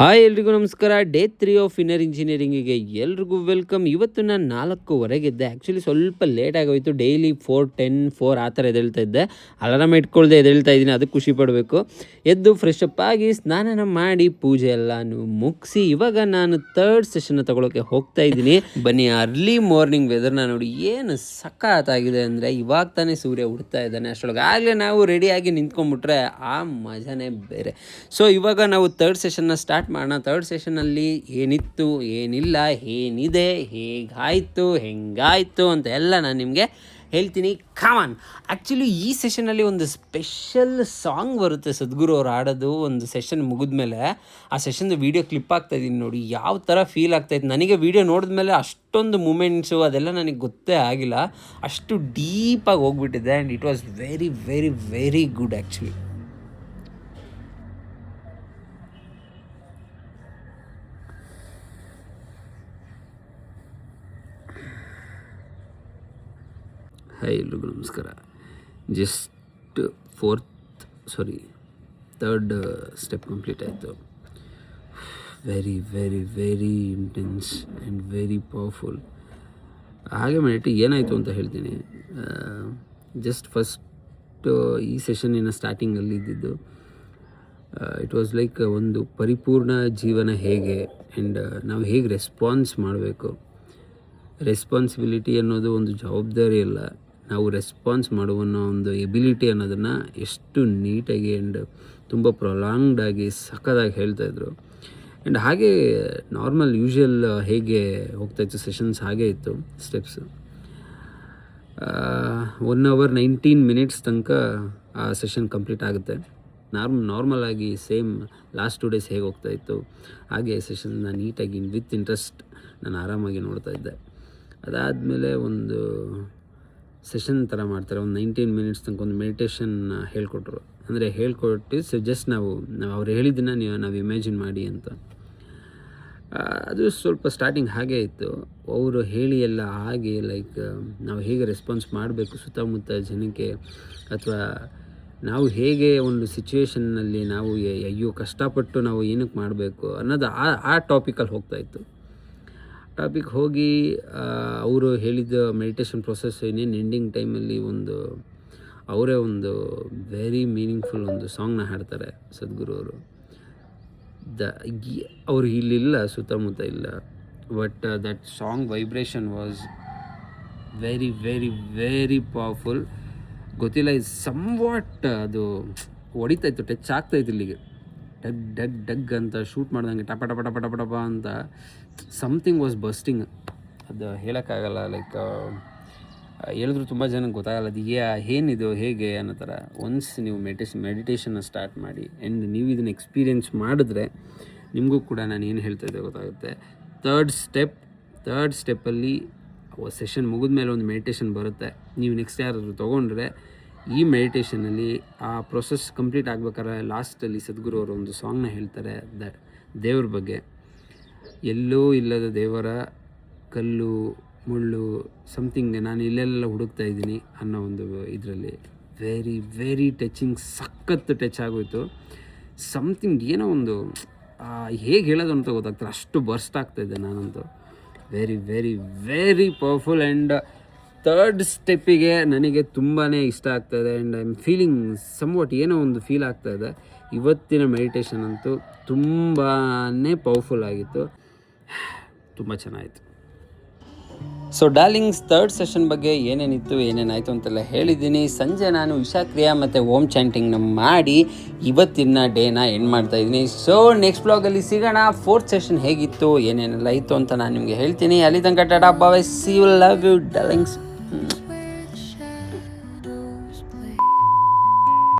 Hi ಎಲ್ರಿಗೂ ನಮಸ್ಕಾರ. Day 3 of inner ಇಂಜಿನಿಯರಿಂಗಿಗೆ ಎಲ್ರಿಗೂ ವೆಲ್ಕಮ್. ಇವತ್ತು ನಾನು 4:15 ಇದ್ದೆ. ಆ್ಯಕ್ಚುಲಿ ಸ್ವಲ್ಪ ಲೇಟ್ ಆಗೋಯಿತು. ಡೈಲಿ 4:10 4 ಆ ಥರ ಎದ್ದೇಳ್ತಾ ಇದ್ದೆ. ಅಲಾರಾಮ್ ಇಟ್ಕೊಳ್ದೆ ಎದ್ದೇಳ್ತಾ ಇದ್ದೀನಿ, ಅದಕ್ಕೆ ಖುಷಿ ಪಡಬೇಕು. ಎದ್ದು ಫ್ರೆಶ್ ಅಪ್ ಆಗಿ ಸ್ನಾನ ಮಾಡಿ ಪೂಜೆ ಎಲ್ಲನೂ ಮುಗಿಸಿ ಇವಾಗ ನಾನು 3rd ಸೆಷನ್ನ ತೊಗೊಳಕ್ಕೆ ಹೋಗ್ತಾ ಇದ್ದೀನಿ. ಬನ್ನಿ, ಅರ್ಲಿ ಮಾರ್ನಿಂಗ್ ವೆದರ್ನ ನೋಡಿ ಏನು ಸಖತ್ತಾಗಿದೆ ಅಂದರೆ, ಇವಾಗ ತಾನೇ ಸೂರ್ಯ ಹುಡ್ತಾ ಇದ್ದಾನೆ. ಅಷ್ಟರೊಳಗೆ ಆಗಲೇ ನಾವು ರೆಡಿಯಾಗಿ ನಿಂತ್ಕೊಂಡ್ಬಿಟ್ರೆ ಆ ಮಜಾನೇ ಬೇರೆ. ಸೊ ಇವಾಗ ನಾವು 3rd ಸೆಷನ್ನ ಸ್ಟಾರ್ಟ್ ಮಾಡೋಣ. 3rd ಸೆಷನಲ್ಲಿ ಏನಿತ್ತು, ಏನಿಲ್ಲ, ಏನಿದೆ, ಹೇಗಾಯಿತು, ಹೆಂಗಾಯಿತು ಅಂತ ಎಲ್ಲ ನಾನು ನಿಮಗೆ ಹೇಳ್ತೀನಿ. ಕಾಮನ್. ಆ್ಯಕ್ಚುಲಿ ಈ ಸೆಷನಲ್ಲಿ ಒಂದು ಸ್ಪೆಷಲ್ ಸಾಂಗ್ ಬರುತ್ತೆ, ಸದ್ಗುರು ಅವ್ರು ಆಡೋದು. ಒಂದು ಸೆಷನ್ ಮುಗಿದ್ಮೇಲೆ ಆ ಸೆಷನ್ದು ವೀಡಿಯೋ ಕ್ಲಿಪ್ ಆಗ್ತಾಯಿದ್ದೀನಿ ನೋಡಿ, ಯಾವ ಥರ ಫೀಲ್ ಆಗ್ತಾಯಿತ್ತು ನನಗೆ. ವೀಡಿಯೋ ನೋಡಿದ್ಮೇಲೆ ಅಷ್ಟೊಂದು ಮೂಮೆಂಟ್ಸು ಅದೆಲ್ಲ ನನಗೆ ಗೊತ್ತೇ ಆಗಿಲ್ಲ, ಅಷ್ಟು ಡೀಪಾಗಿ ಹೋಗ್ಬಿಟ್ಟಿದೆ. And it was very very very good actually. Hi ಎಲ್ರಿಗೂ ನಮಸ್ಕಾರ. ಜಸ್ಟ್ 3rd ಸ್ಟೆಪ್ ಕಂಪ್ಲೀಟ್ ಆಯಿತು. Very very very intense and very powerful. ಹಾಗೆ ಮಾಡಿಟ್ಟು ಏನಾಯಿತು ಅಂತ ಹೇಳ್ತೀನಿ. ಜಸ್ಟ್ ಫಸ್ಟ್ ಈ ಸೆಷನ್ನಿನ ಸ್ಟಾರ್ಟಿಂಗಲ್ಲಿ ಇದ್ದಿದ್ದು ಇಟ್ ವಾಸ್ ಲೈಕ್ ಒಂದು ಪರಿಪೂರ್ಣ ಜೀವನ ಹೇಗೆ ಆ್ಯಂಡ್ ನಾವು ಹೇಗೆ ರೆಸ್ಪಾನ್ಸ್ ಮಾಡಬೇಕು. ರೆಸ್ಪಾನ್ಸಿಬಿಲಿಟಿ ಅನ್ನೋದು ಒಂದು ಜವಾಬ್ದಾರಿ ಅಲ್ಲ, ನಾವು ರೆಸ್ಪಾನ್ಸ್ ಮಾಡುವ ಒಂದು ಎಬಿಲಿಟಿ ಅನ್ನೋದನ್ನು ಎಷ್ಟು ನೀಟಾಗಿ ಆ್ಯಂಡ್ ತುಂಬ ಪ್ರೊಲಾಂಗ್ಡಾಗಿ ಸಖತ್ತಾಗಿ ಹೇಳ್ತಾಯಿದ್ರು. ಆ್ಯಂಡ್ ಹಾಗೆ ನಾರ್ಮಲ್ ಯೂಶ್ವಲ್ ಹೇಗೆ ಹೋಗ್ತಾಯಿತ್ತು ಸೆಷನ್ಸ್ ಹಾಗೇ ಇತ್ತು ಸ್ಟೆಪ್ಸು. 1 hour 19 minutes ತನಕ ಆ ಸೆಷನ್ ಕಂಪ್ಲೀಟ್ ಆಗುತ್ತೆ. ನಾರ್ಮಲ್ ಆಗಿ ಸೇಮ್ ಲಾಸ್ಟ್ 2 days ಹೇಗೆ ಹೋಗ್ತಾಯಿತ್ತು ಹಾಗೆ ಸೆಷನ್ನ ನೀಟಾಗಿ ವಿತ್ ಇಂಟ್ರೆಸ್ಟ್ ನಾನು ಆರಾಮಾಗಿ ನೋಡ್ತಾಯಿದ್ದೆ. ಅದಾದಮೇಲೆ ಒಂದು ಸೆಷನ್ ಥರ ಮಾಡ್ತಾರೆ, ಒಂದು 19 minutes ತನಕ ಒಂದು ಮೆಡಿಟೇಷನ್ ಹೇಳ್ಕೊಟ್ರು. ಅಂದರೆ ಹೇಳ್ಕೊಟ್ಟು ಜಸ್ಟ್ ನಾವು ಅವ್ರು ಹೇಳಿದ್ದನ್ನು ನಾವು ಇಮ್ಯಾಜಿನ್ ಮಾಡಿ ಅಂತ. ಅದು ಸ್ವಲ್ಪ ಸ್ಟಾರ್ಟಿಂಗ್ ಹಾಗೇ ಇತ್ತು. ಅವರು ಹೇಳಿ ಎಲ್ಲ ಹಾಗೆ ಲೈಕ್ ನಾವು ಹೇಗೆ ರೆಸ್ಪಾನ್ಸ್ ಮಾಡಬೇಕು ಸುತ್ತಮುತ್ತ ಜನಕ್ಕೆ, ಅಥವಾ ನಾವು ಹೇಗೆ ಒಂದು ಸಿಚುವೇಷನ್ನಲ್ಲಿ ನಾವು ಅಯ್ಯೋ ಕಷ್ಟಪಟ್ಟು ನಾವು ಏನಕ್ಕೆ ಮಾಡಬೇಕು ಅನ್ನೋದು ಆ ಟಾಪಿಕಲ್ಲಿ ಹೋಗ್ತಾಯಿತ್ತು. ಟಾಪಿಕ್ ಹೋಗಿ ಅವರು ಹೇಳಿದ ಮೆಡಿಟೇಷನ್ ಪ್ರೊಸೆಸ್ ಇನ್ನೇನು ಎಂಡಿಂಗ್ ಟೈಮಲ್ಲಿ ಅವರೇ ಒಂದು ವೆರಿ ಮೀನಿಂಗ್ಫುಲ್ ಒಂದು ಸಾಂಗ್ನ ಹಾಡ್ತಾರೆ ಸದ್ಗುರು ಅವರು. ಅವರು ಇಲ್ಲಿಲ್ಲ, ಸುತ್ತಮುತ್ತ ಇಲ್ಲ, but that song vibration was very very very powerful. ಗೊತ್ತಿಲ್ಲ, ಇದು ಸಮ್ವಾಟ್ ಅದು ಹೊಡಿತಾಯಿತ್ತು, ಟಚ್ ಆಗ್ತಾಯಿತ್ತು ಇಲ್ಲಿಗೆ. ಡಗ್ ಡಗ್ ಡಗ್ ಅಂತ ಶೂಟ್ ಮಾಡ್ದಂಗೆ ಟಪ ಟಪ ಟಪ ಟಪ ಟಪ ಅಂತ ಸಮಥಿಂಗ್ ವಾಸ್ ಬಸ್ಟಿಂಗ್. ಅದು ಹೇಳೋಕ್ಕಾಗಲ್ಲ, ಲೈಕ್ ಹೇಳಿದ್ರು ತುಂಬ ಜನಕ್ಕೆ ಗೊತ್ತಾಗಲ್ಲ ಅದು ಏನಿದು ಹೇಗೆ ಅನ್ನೋ ಥರ. ಒನ್ಸ್ ನೀವು ಮೆಡಿಟೇಷನ್ನ ಸ್ಟಾರ್ಟ್ ಮಾಡಿ ಆ್ಯಂಡ್ ನೀವು ಇದನ್ನು ಎಕ್ಸ್ಪೀರಿಯೆನ್ಸ್ ಮಾಡಿದ್ರೆ ನಿಮಗೂ ಕೂಡ ನಾನು ಏನು ಹೇಳ್ತಾ ಇದ್ದೆ ಗೊತ್ತಾಗುತ್ತೆ. 3rd ಸ್ಟೆಪ್ಪಲ್ಲಿ ಸೆಷನ್ ಮುಗಿದ್ಮೇಲೆ ಒಂದು ಮೆಡಿಟೇಷನ್ ಬರುತ್ತೆ. ನೀವು ನೆಕ್ಸ್ಟ್ ಯಾರಾದರೂ ತೊಗೊಂಡ್ರೆ ಈ ಮೆಡಿಟೇಷನಲ್ಲಿ ಆ ಪ್ರೊಸೆಸ್ ಕಂಪ್ಲೀಟ್ ಆಗ್ಬೇಕಾದ್ರೆ ಲಾಸ್ಟಲ್ಲಿ ಸದ್ಗುರು ಅವರು ಒಂದು ಸಾಂಗ್ನ ಹೇಳ್ತಾರೆ ದೇವ್ರ ಬಗ್ಗೆ. ಎಲ್ಲೂ ಇಲ್ಲದ ದೇವರ ಕಲ್ಲು ಮುಳ್ಳು ಸಮಥಿಂಗ್ ನಾನು ಇಲ್ಲೆಲ್ಲ ಹುಡುಕ್ತಾ ಇದ್ದೀನಿ ಅನ್ನೋ ಒಂದು ಇದರಲ್ಲಿ ವೆರಿ ವೆರಿ ಟಚಿಂಗ್, ಸಖತ್ತು ಟಚ್ ಆಗೋಯಿತು. ಸಮಥಿಂಗ್ ಏನೋ ಒಂದು ಹೇಗೆ ಹೇಳೋದು ಅಂತ ಗೊತ್ತಾಗ್ತಾರೆ, ಅಷ್ಟು ಬರ್ಸ್ಟ್ ಆಗ್ತಾಯಿದ್ದೆ ನಾನಂತೂ. Very very very powerful. And 3rd ಸ್ಟೆಪ್ಪಿಗೆ ನನಗೆ ತುಂಬಾ ಇಷ್ಟ ಆಗ್ತಾಯಿದೆ. And I am feeling somewhat ಏನೋ ಒಂದು ಫೀಲ್ ಆಗ್ತಾಯಿದೆ. ಇವತ್ತಿನ ಮೆಡಿಟೇಷನ್ ಅಂತೂ ತುಂಬಾ ಪವರ್ಫುಲ್ ಆಗಿತ್ತು, ತುಂಬ ಚೆನ್ನಾಗಿತ್ತು. ಸೊ ಡಾರ್ಲಿಂಗ್ಸ್, 3rd ಸೆಷನ್ ಬಗ್ಗೆ ಏನೇನಿತ್ತು ಏನೇನಾಯಿತು ಅಂತೆಲ್ಲ ಹೇಳಿದ್ದೀನಿ. ಸಂಜೆ ನಾನು ಇಶಾಕ್ರಿಯಾ ಮತ್ತು ಓಮ್ ಚಾಂಟಿಂಗ್ನ ಮಾಡಿ ಇವತ್ತಿನ ಡೇನ ಎಂಡ್ ಮಾಡ್ತಾಯಿದ್ದೀನಿ. ಸೊ ನೆಕ್ಸ್ಟ್ ಬ್ಲಾಗಲ್ಲಿ ಸಿಗೋಣ. 4th ಸೆಷನ್ ಹೇಗಿತ್ತು ಏನೇನೆಲ್ಲ ಇತ್ತು ಅಂತ ನಾನು ನಿಮಗೆ ಹೇಳ್ತೀನಿ. ಅಲ್ಲಿ ತನಕ tata bye, see you, love you darlings.